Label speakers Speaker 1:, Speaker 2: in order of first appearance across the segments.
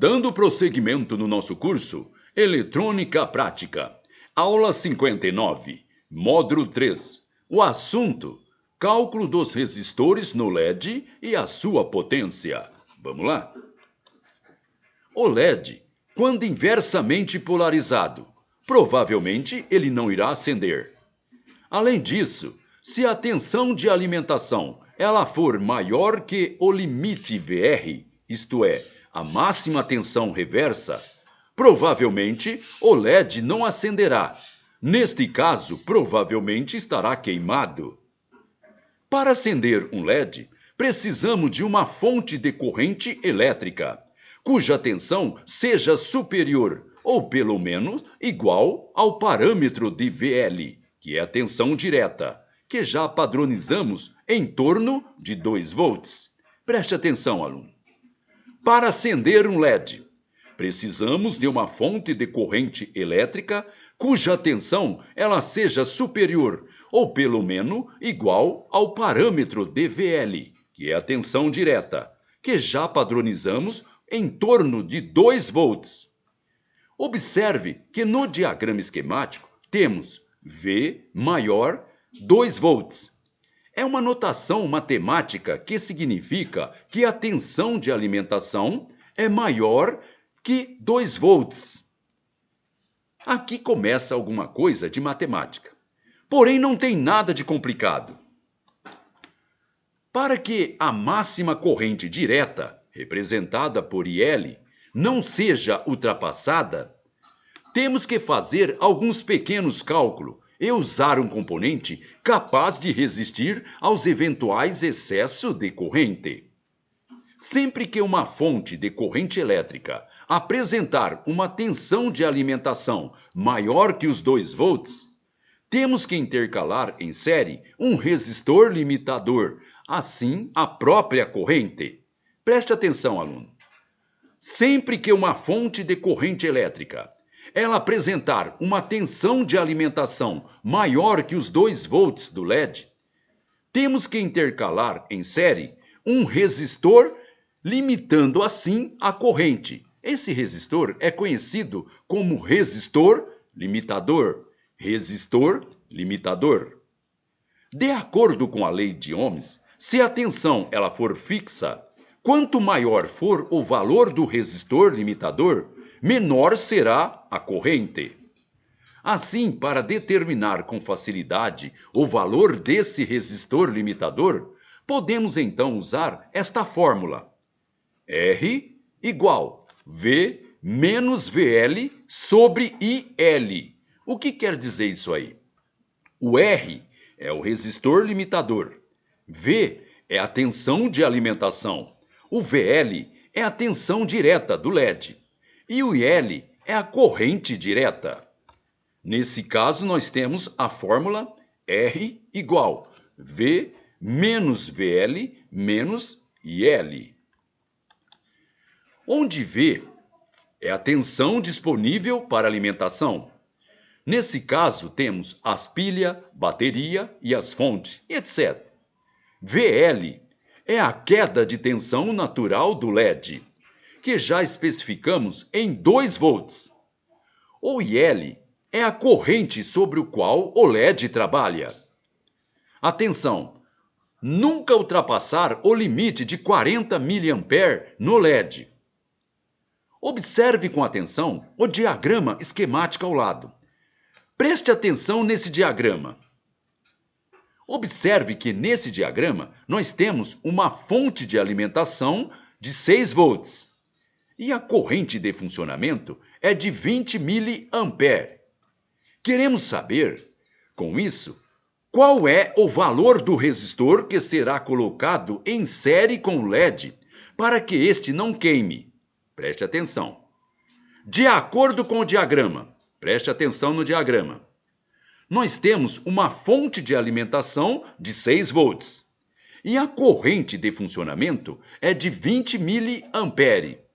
Speaker 1: Dando prosseguimento no nosso curso, Eletrônica Prática, aula 59, módulo 3. O assunto, cálculo dos resistores no LED e a sua potência. Vamos lá? O LED, quando inversamente polarizado, provavelmente ele não irá acender. Além disso, se a tensão de alimentação ela for maior que o limite VR, isto é, a máxima tensão reversa, provavelmente o LED não acenderá. Neste caso, provavelmente estará queimado. Para acender um LED, precisamos de uma fonte de corrente elétrica, cuja tensão seja superior ou pelo menos igual ao parâmetro de VL, que é a tensão direta, que já padronizamos em torno de 2 volts. Preste atenção, aluno. Para acender um LED, precisamos de uma fonte de corrente elétrica cuja tensão ela seja superior ou pelo menos igual ao parâmetro de VL, que é a tensão direta, que já padronizamos em torno de 2 volts. Observe que no diagrama esquemático temos V maior 2 volts. É uma notação matemática que significa que a tensão de alimentação é maior que 2 volts. Aqui começa alguma coisa de matemática. Porém, não tem nada de complicado. Para que a máxima corrente direta, representada por IL, não seja ultrapassada, temos que fazer alguns pequenos cálculos e usar um componente capaz de resistir aos eventuais excessos de corrente. Sempre que uma fonte de corrente elétrica apresentar uma tensão de alimentação maior que os 2 volts, temos que intercalar em série um resistor limitador, assim a própria corrente. Preste atenção, aluno. Sempre que uma fonte de corrente elétrica ela apresentar uma tensão de alimentação maior que os 2 volts do LED, temos que intercalar em série um resistor, limitando assim a corrente. Esse resistor é conhecido como resistor limitador. Resistor limitador. De acordo com a lei de Ohms, se a tensão ela for fixa, quanto maior for o valor do resistor limitador, menor será a corrente. Assim, para determinar com facilidade o valor desse resistor limitador, podemos então usar esta fórmula. R igual V menos VL sobre IL. O que quer dizer isso aí? O R é o resistor limitador. V é a tensão de alimentação. O VL é a tensão direta do LED. E o IL é a corrente direta. Nesse caso, nós temos a fórmula R igual V menos VL menos IL. Onde V é a tensão disponível para alimentação. Nesse caso, temos as pilhas, bateria e as fontes, etc. VL é a queda de tensão natural do LED, que já especificamos em 2 volts. O IL é a corrente sobre o qual o LED trabalha. Atenção! Nunca ultrapassar o limite de 40 mA no LED. Observe com atenção o diagrama esquemático ao lado. Preste atenção nesse diagrama. Observe que nesse diagrama nós temos uma fonte de alimentação de 6 volts. E a corrente de funcionamento é de 20 mA. Queremos saber, com isso, qual é o valor do resistor que será colocado em série com o LED para que este não queime. Preste atenção. De acordo com o diagrama, preste atenção no diagrama, nós temos uma fonte de alimentação de 6 volts e a corrente de funcionamento é de 20 mA.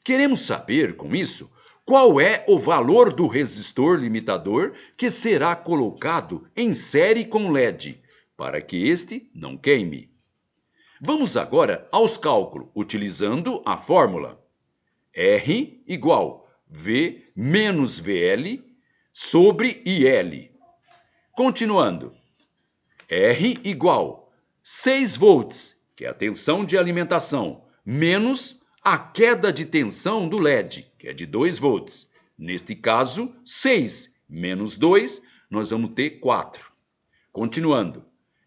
Speaker 1: Queremos saber, com isso, qual é o valor do resistor limitador que será colocado em série com LED, para que este não queime. Vamos agora aos cálculos, utilizando a fórmula. R igual V menos VL sobre IL. Continuando. R igual 6 volts, que é a tensão de alimentação, menos a queda de tensão do LED, que é de 2 volts. Neste caso, 6 menos 2, nós vamos ter 4. Continuando.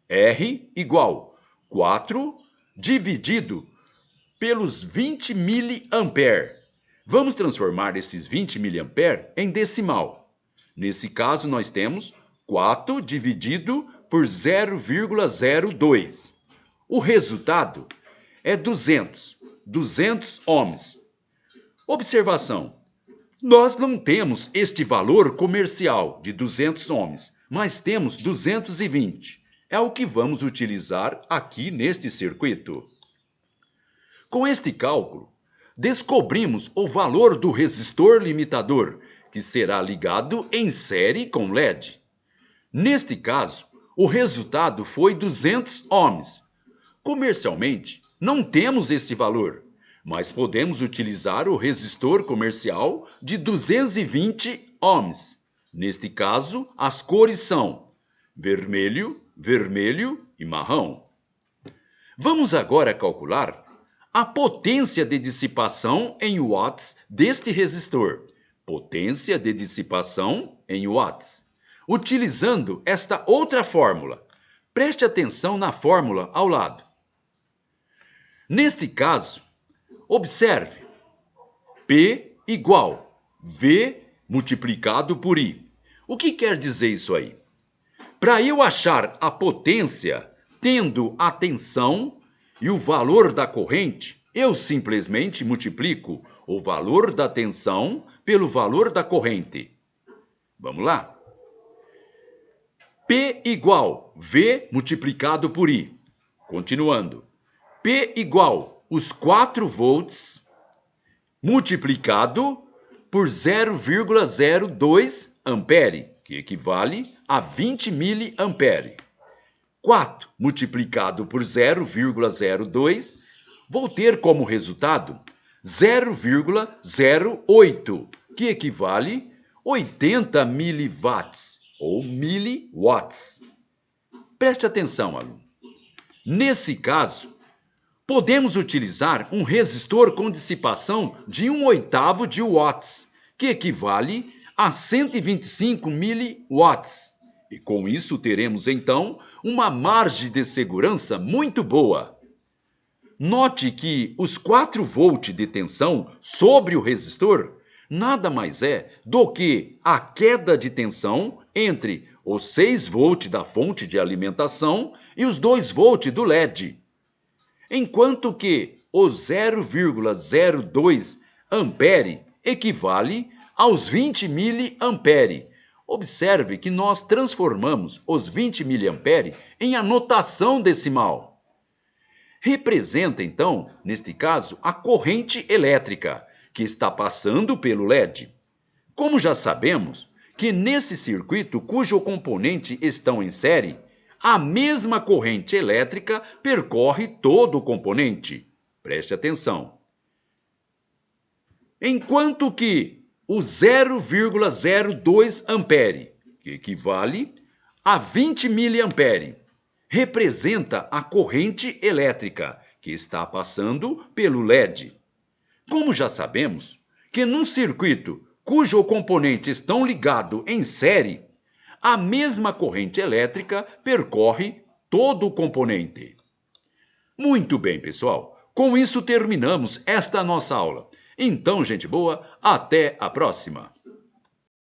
Speaker 1: R igual 4 dividido pelos 20 mA. Vamos transformar esses 20 mA em decimal. Nesse caso, nós temos 4 dividido por 0,02. O resultado é 200 ohms. Observação: nós não temos este valor comercial de 200 ohms, mas temos 220. É o que vamos utilizar aqui neste circuito. Com este cálculo, descobrimos o valor do resistor limitador, que será ligado em série com LED. Neste caso, o resultado foi 200 ohms. Comercialmente, não temos este valor, mas podemos utilizar o resistor comercial de 220 ohms. Neste caso, as cores são vermelho, vermelho e marrom. Vamos agora calcular a potência de dissipação em watts deste resistor. Potência de dissipação em watts. Utilizando esta outra fórmula. Preste atenção na fórmula ao lado. Neste caso, observe. P igual V multiplicado por I. O que quer dizer isso aí? Para eu achar a potência tendo a tensão e o valor da corrente, eu simplesmente multiplico o valor da tensão pelo valor da corrente. Vamos lá? P igual V multiplicado por I. Continuando. P igual os 4 volts multiplicado por 0,02 ampere, que equivale a 20 miliampere. 4 multiplicado por 0,02, vou ter como resultado 0,08, que equivale a 80 miliwatts ou miliwatts. Preste atenção, aluno. Nesse caso, podemos utilizar um resistor com dissipação de 1/8 de watts, que equivale a 125 miliwatts. E com isso teremos, então, uma margem de segurança muito boa. Note que os 4 volts de tensão sobre o resistor nada mais é do que a queda de tensão entre os 6 volts da fonte de alimentação e os 2 volts do LED. Enquanto que o 0,02 ampere equivale aos 20 miliampere. Observe que nós transformamos os 20 miliampere em anotação decimal. Representa, então, neste caso, a corrente elétrica que está passando pelo LED. Como já sabemos que nesse circuito cujo componente estão em série, a mesma corrente elétrica percorre todo o componente. Preste atenção. Enquanto que o 0,02 ampere, que equivale a 20 miliampere, representa a corrente elétrica que está passando pelo LED. Como já sabemos que num circuito cujo componente estão ligados em série, a mesma corrente elétrica percorre todo o componente. Muito bem, pessoal. Com isso terminamos esta nossa aula. Então, gente boa, até a próxima!